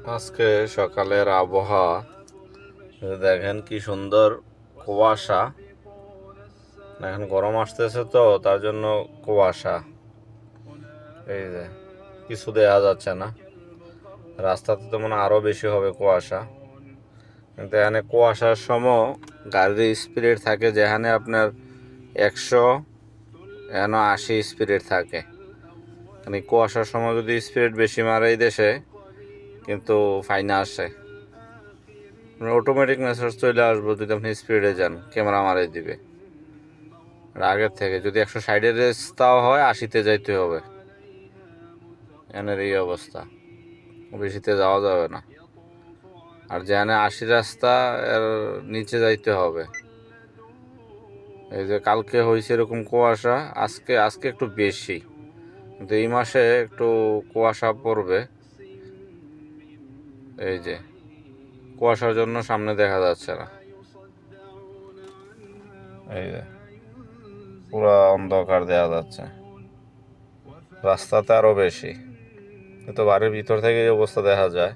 আজকে সকালের আবহাওয়া দেখেন কি সুন্দর কুয়াশা। এখন গরম আসতেছে তো তার জন্য কুয়াশা। এই যে কিছু দেখা যাচ্ছে না, রাস্তাতে তো মনে আরো বেশি হবে কুয়াশা। কিন্তু এখানে কুয়াশার সময় গাড়ির স্পিড থাকে যেখানে আপনার 100 এখানে 80 স্পিড থাকে। মানে কুয়াশার সময় যদি স্পিড বেশি মারে এই দেশে কিন্তু ফাইনা আসে, অটোমেটিক মেসেজ চলে আসবো যদি আপনি স্পিডে যান, ক্যামেরা মারে দিবে। আর আগের থেকে যদি 160-এর রাস্তাও হয় 80-তে যাইতে হবে। এনের এই অবস্থা, বেশিতে যাওয়া যাবে না। আর যেখানে 80 রাস্তা এর নিচে যাইতে হবে। এই যে কালকে হয়েছে এরকম কুয়াশা, আজকে আজকে একটু বেশি, কিন্তু এই মাসে একটু কুয়াশা পড়বে। এই যে কুয়াশার জন্য সামনে দেখা যাচ্ছে না। এই যে পুরো অন্ধকার দেখা যাচ্ছে, রাস্তাতে আরো বেশি, কিন্তু বাড়ির ভিতর থেকে এই অবস্থা দেখা যায়।